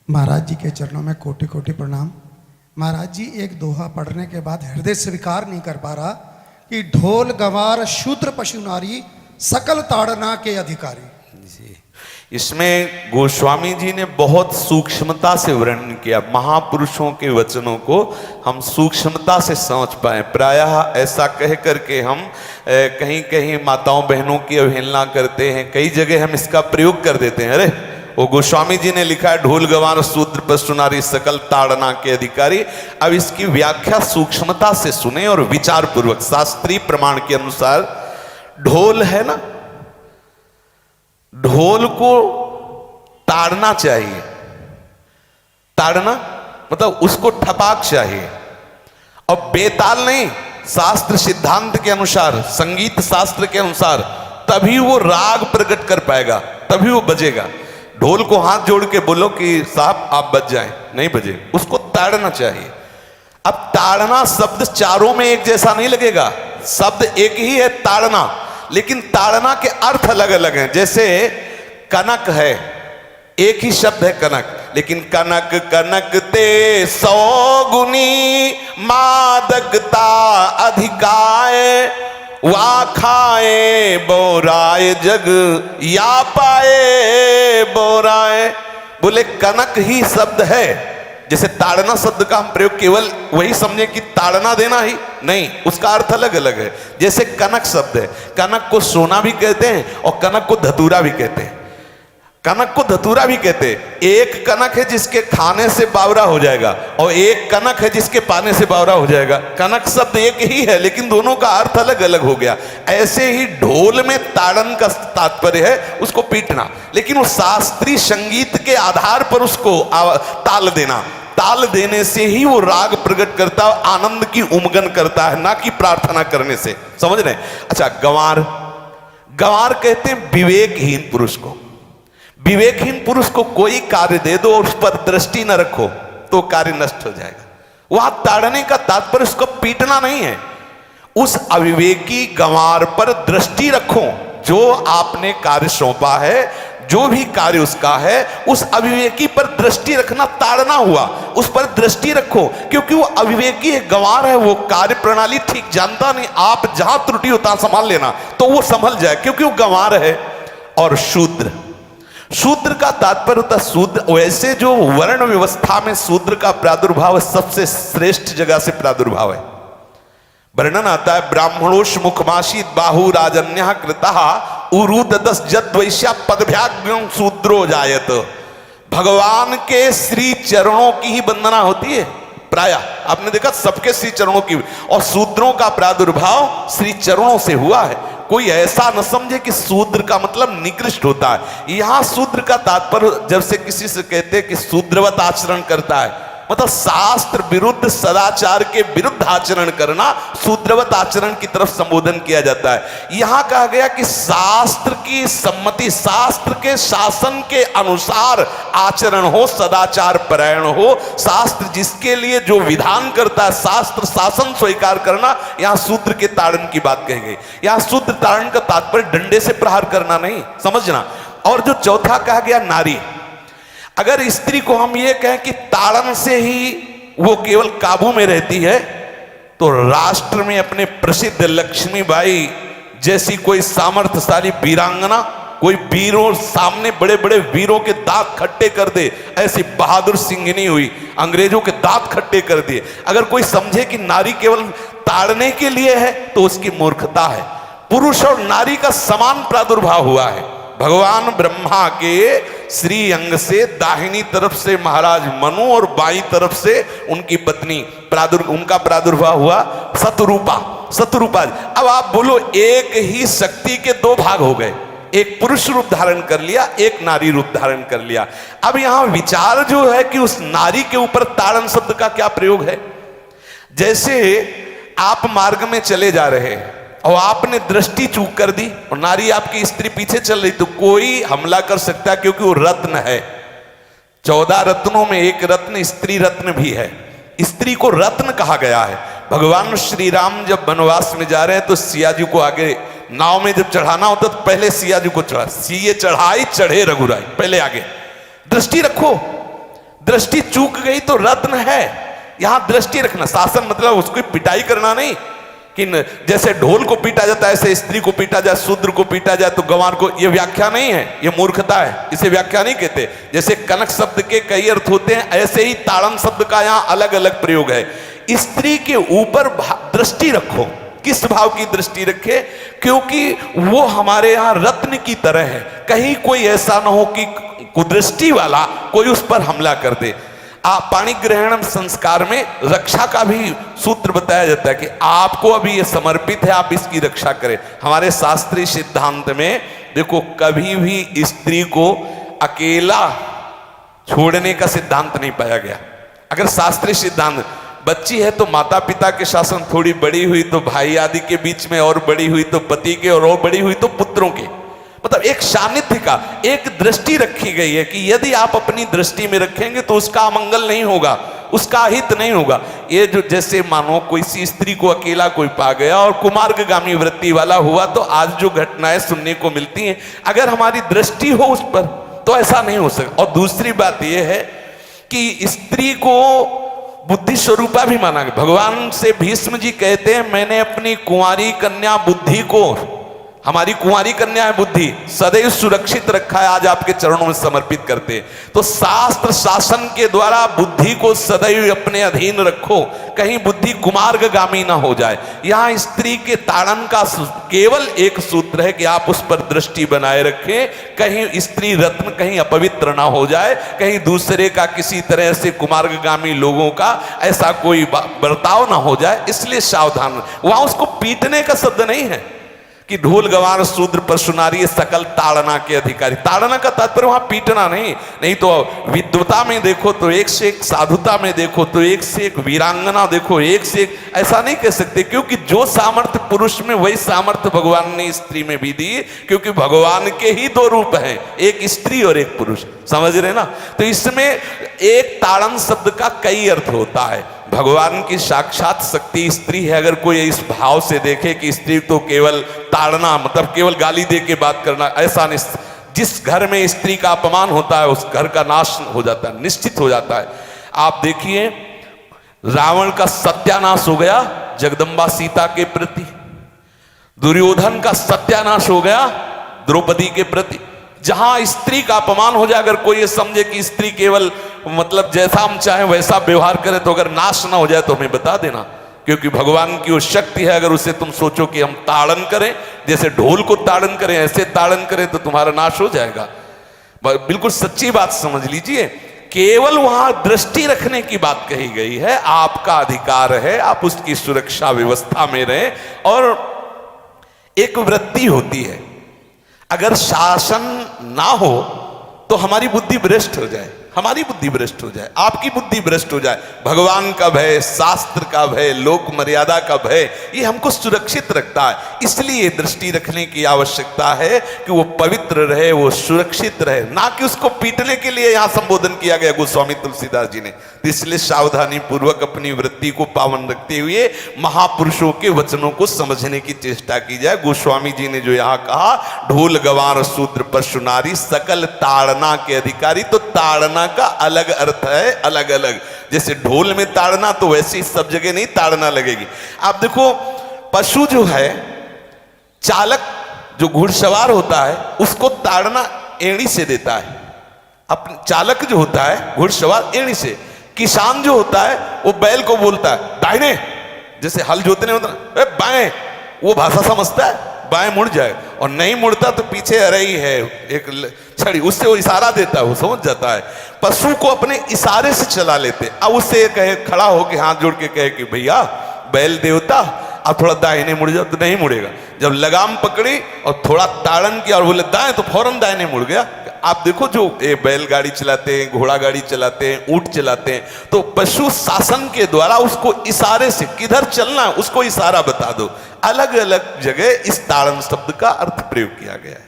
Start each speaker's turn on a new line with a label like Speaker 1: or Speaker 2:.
Speaker 1: महाराज जी के चरणों में कोटि कोटि प्रणाम। महाराज जी एक दोहा पढ़ने के बाद हृदय स्वीकार नहीं कर पा रहा कि ढोल गंवार शूद्र पशु नारी सकल ताड़ना के अधिकारी।
Speaker 2: जी, इसमें गोस्वामी जी ने बहुत सूक्ष्मता से वर्णन किया। महापुरुषों के वचनों को हम सूक्ष्मता से समझ पाए। प्रायः ऐसा कह करके हम कहीं कहीं माताओं बहनों की अवहेलना करते हैं, कई जगह हम इसका प्रयोग कर देते हैं। अरे वो गोस्वामी जी ने लिखा है ढोल गंवार शूद्र पशु नारी सकल ताड़ना के अधिकारी। अब इसकी व्याख्या सूक्ष्मता से सुने और विचार पूर्वक। शास्त्रीय प्रमाण के अनुसार ढोल है ना, ढोल को ताड़ना चाहिए। ताड़ना मतलब उसको ठपाक चाहिए और बेताल नहीं। शास्त्र सिद्धांत के अनुसार, संगीत शास्त्र के अनुसार तभी वो राग प्रकट कर पाएगा, तभी वो बजेगा। ढोल को हाथ जोड़ के बोलो कि साहब आप बज जाएं, नहीं बजे, उसको ताड़ना चाहिए। अब ताड़ना शब्द चारों में एक जैसा नहीं लगेगा। शब्द एक ही है ताड़ना, लेकिन ताड़ना के अर्थ अलग अलग हैं। जैसे कनक है, एक ही शब्द है कनक, लेकिन कनक कनक ते 100 गुनी मादकता अधिकाय, वा खाए बोराए जग या पाए बोराए। बोले कनक ही शब्द है। जैसे ताड़ना शब्द का हम प्रयोग केवल वही समझे कि ताड़ना देना ही नहीं, उसका अर्थ अलग अलग है। जैसे कनक शब्द है, कनक को सोना भी कहते हैं और कनक को धतूरा भी कहते हैं। कनक को धतूरा भी कहते हैं। एक कनक है जिसके खाने से बावरा हो जाएगा और एक कनक है जिसके पाने से बावरा हो जाएगा। कनक शब्द एक ही है, लेकिन दोनों का अर्थ अलग अलग हो गया। ऐसे ही ढोल में ताड़न का तात्पर्य है उसको पीटना, लेकिन वो शास्त्रीय संगीत के आधार पर उसको ताल देना। ताल देने से ही वो राग प्रकट करता है, आनंद की उमगन करता है, ना कि प्रार्थना करने से। समझ रहे? अच्छा, गंवार, गंवार कहते हैं विवेकहीन पुरुष को। विवेकहीन पुरुष को कोई कार्य दे दो और उस पर दृष्टि न रखो तो कार्य नष्ट हो जाएगा। वहां ताड़ने का तात्पर्य उसको पीटना नहीं है। उस अविवेकी गंवार पर दृष्टि रखो। जो आपने कार्य सौंपा है, जो भी कार्य उसका है, उस अविवेकी पर दृष्टि रखना ताड़ना हुआ। उस पर दृष्टि रखो, क्योंकि वो अविवेकी है, गंवार है, वो कार्य प्रणाली ठीक जानता नहीं। आप जहां त्रुटि होता संभाल लेना तो वो संभल जाए, क्योंकि वो गंवार है। और शूद्र, शूद्र का तात्पर्य होता है शूद्र। वैसे जो वर्ण व्यवस्था में शूद्र का प्रादुर्भाव सबसे श्रेष्ठ जगह से प्रादुर्भाव है। वर्णन आता है ब्राह्मणोष मुखमाशी बाहु राजन्य कृतः उरुददस जद वैश्या पदभ्याग्यं शूद्रो जायत। भगवान के श्री चरणों की ही वंदना होती है। प्रायः आपने देखा सबके श्री चरणों की, और शूद्रों का प्रादुर्भाव श्री चरणों से हुआ है। कोई ऐसा न समझे कि शूद्र का मतलब निकृष्ट होता है। यहां शूद्र का तात्पर्य जब से किसी से कहते हैं कि शूद्रवत आचरण करता है, मतलब शास्त्र विरुद्ध, सदाचार के विरुद्ध आचरण करना शूद्रवत आचरण की तरफ संबोधन किया जाता है। यहां कहा गया कि शास्त्र की सम्मति, शास्त्र के शासन के अनुसार आचरण हो, सदाचार परायण हो। शास्त्र जिसके लिए जो विधान करता है, शास्त्र शासन स्वीकार करना, यहां शूद्र के ताड़न की बात कही गई। यहां शूद्र ताड़न का तात्पर्य डंडे से प्रहार करना नहीं, समझना। और जो चौथा कहा गया नारी, अगर स्त्री को हम ये कहें कि ताड़न से ही वो केवल काबू में रहती है, तो राष्ट्र में अपने प्रसिद्ध लक्ष्मीबाई जैसी कोई सामर्थ्यशाली वीरांगना, कोई वीरों सामने बड़े बड़े वीरों के दांत खट्टे कर दे, ऐसी बहादुर सिंघनी हुई, अंग्रेजों के दांत खट्टे कर दिए। अगर कोई समझे कि नारी केवल ताड़ने के लिए है तो उसकी मूर्खता है। पुरुष और नारी का समान प्रादुर्भाव हुआ है। भगवान ब्रह्मा के श्री अंग से दाहिनी तरफ से महाराज मनु और बाईं तरफ से उनकी पत्नी उनका प्रादुर्भाव हुआ शतरूपा। शतरूपा, अब आप बोलो एक ही शक्ति के दो भाग हो गए, एक पुरुष रूप धारण कर लिया, एक नारी रूप धारण कर लिया। अब यहां विचार जो है कि उस नारी के ऊपर ताड़न शब्द का क्या प्रयोग है। जैसे आप मार्ग में चले जा रहे हैं और आपने दृष्टि चूक कर दी और नारी आपकी स्त्री पीछे चल रही, तो कोई हमला कर सकता है, क्योंकि वो रत्न है। 14 रत्नों में एक रत्न स्त्री रत्न भी है। स्त्री को रत्न कहा गया है। भगवान श्री राम जब वनवास में जा रहे हैं तो सिया जी को आगे नाव में जब चढ़ाना होता तो पहले सिया जी को चढ़ा, सीए चढ़ाई चढ़े रघुराई, पहले आगे। दृष्टि रखो, दृष्टि चूक गई तो रत्न है, यहां दृष्टि रखना। शासन मतलब उसको पिटाई करना नहीं कि जैसे ढोल को पीटा जाता है ऐसे स्त्री को पीटा जाए, शूद्र को पीटा जाए तो गंवार को, ये व्याख्या नहीं है, ये मूर्खता है, इसे व्याख्या नहीं कहते। जैसे कनक शब्द के कई अर्थ होते हैं, ऐसे ही ताड़न शब्द का यहां अलग अलग प्रयोग है। स्त्री के ऊपर दृष्टि रखो। किस भाव की दृष्टि रखे? क्योंकि वो हमारे यहां रत्न की तरह है, कहीं कोई ऐसा ना हो कि कुदृष्टि वाला कोई उस पर हमला कर दे। पाणी ग्रहण संस्कार में रक्षा का भी सूत्र बताया जाता है कि आपको अभी ये समर्पित है, आप इसकी रक्षा करें। हमारे शास्त्रीय सिद्धांत में देखो कभी भी स्त्री को अकेला छोड़ने का सिद्धांत नहीं पाया गया। अगर शास्त्रीय सिद्धांत, बच्ची है तो माता पिता के शासन, थोड़ी बड़ी हुई तो भाई आदि के बीच में, और बड़ी हुई तो पति के, और बड़ी हुई तो पुत्रों के, मतलब एक सानिध्य का एक दृष्टि रखी गई है कि यदि आप अपनी दृष्टि में रखेंगे तो उसका अमंगल नहीं होगा, उसका हित नहीं होगा। ये जो जैसे मानो कोई सी स्त्री को अकेला कोई पा गया और कुमार्गगामी वृत्ति वाला हुआ, तो आज जो घटनाएं सुनने को मिलती हैं, अगर हमारी दृष्टि हो उस पर तो ऐसा नहीं हो सकता। और दूसरी बात यह है कि स्त्री को बुद्धि स्वरूपा भी माना गया। भगवान से भीष्म जी कहते हैं, मैंने अपनी कुंवारी कन्या बुद्धि को, हमारी कुंवारी कन्या है बुद्धि, सदैव सुरक्षित रखा है, आज आपके चरणों में समर्पित करते हैं। तो शास्त्र शासन के द्वारा बुद्धि को सदैव अपने अधीन रखो, कहीं बुद्धि कुमार्गगामी ना हो जाए। यहां स्त्री के ताड़न का केवल एक सूत्र है कि आप उस पर दृष्टि बनाए रखें, कहीं स्त्री रत्न कहीं अपवित्र ना हो जाए, कहीं दूसरे का किसी तरह से कुमार्गगामी लोगों का ऐसा कोई बर्ताव ना हो जाए, इसलिए सावधान। वहां उसको पीटने का शब्द नहीं है कि ढोल गवार शूद्र पशु नारी सकल ताड़ना के अधिकारी। ताड़ना का तात्पर्य वहां पीटना नहीं तो विद्वता में देखो तो एक से एक, साधुता में देखो तो एक से एक, वीरांगना देखो एक से एक, ऐसा नहीं कह सकते, क्योंकि जो सामर्थ्य पुरुष में वही सामर्थ्य भगवान ने स्त्री में भी दी, क्योंकि भगवान के ही दो रूप हैं, एक स्त्री और एक पुरुष, समझ रहे ना। तो इसमें एक ताड़न शब्द का कई अर्थ होता है। भगवान की साक्षात शक्ति स्त्री है। अगर कोई इस भाव से देखे कि स्त्री तो केवल ताड़ना मतलब केवल गाली दे के बात करना, ऐसा नहीं। जिस घर में स्त्री का अपमान होता है उस घर का नाश हो जाता है, निश्चित हो जाता है। आप देखिए रावण का सत्यानाश हो गया जगदम्बा सीता के प्रति, दुर्योधन का सत्यानाश हो गया द्रौपदी के प्रति। जहां स्त्री का अपमान हो जाए, अगर कोई ये समझे कि स्त्री केवल मतलब जैसा हम चाहें वैसा व्यवहार करे, तो अगर नाश ना हो जाए तो हमें बता देना, क्योंकि भगवान की वो शक्ति है। अगर उसे तुम सोचो कि हम ताड़न करें, जैसे ढोल को ताड़न करें ऐसे ताड़न करें, तो तुम्हारा नाश हो जाएगा। बिल्कुल सच्ची बात समझ लीजिए। केवल वहां दृष्टि रखने की बात कही गई है, आपका अधिकार है, आप उसकी सुरक्षा व्यवस्था में रहें। और एक वृत्ति होती है, अगर शासन ना हो तो हमारी बुद्धि भ्रष्ट हो जाए, हमारी बुद्धि भ्रष्ट हो जाए, आपकी बुद्धि भ्रष्ट हो जाए। भगवान का भय, शास्त्र का भय, लोक मर्यादा का भय, ये हमको सुरक्षित रखता है। इसलिए दृष्टि रखने की आवश्यकता है कि वो पवित्र रहे, वो सुरक्षित रहे, ना कि उसको पीटने के लिए यहां संबोधन किया गया गोस्वामी तुलसीदास जी ने। इसलिए सावधानी पूर्वक अपनी वृत्ति को पावन रखते हुए महापुरुषों के वचनों को समझने की चेष्टा की जाए। गोस्वामी जी ने जो यहाँ कहा, ढोल गवार शूद्र पशु नारी सकल ताड़ना के अधिकारी, तो ताड़ना का अलग अर्थ है, अलग अलग। जैसे ढोल में ताड़ना, तो वैसे ही सब जगह नहीं ताड़ना लगेगी। आप देखो पशु जो है, चालक जो घुड़सवार होता है उसको ताड़ना एड़ी से देता है। अपने चालक जो होता है घुड़सवार एड़ी से, किसान जो होता है वो बैल को बोलता है दाहिने, जैसे हल जोतने होता है बाएं, वो भाषा समझता है, बाएं मुड़ जाए, और नहीं मुड़ता तो पीछे अरई है एक छड़ी, उससे वो इशारा देता है, वो समझ जाता है। पशु को अपने इशारे से चला लेते। अब उससे कहे, खड़ा होकर हाथ जोड़ के कहे कि भैया बैल देवता आप थोड़ा दाहिने मुड़ जाओ, तो नहीं मुड़ेगा। जब लगाम पकड़ी और थोड़ा ताड़न किया और बोले दाएं, तो फौरन दाहिने मुड़ गया। आप देखो जो बैलगाड़ी चलाते हैं, घोड़ा गाड़ी चलाते हैं, ऊंट चलाते हैं, तो पशु शासन के द्वारा उसको इशारे से किधर चलना है उसको इशारा बता दो। अलग अलग जगह इस ताड़न शब्द का अर्थ प्रयोग किया गया है।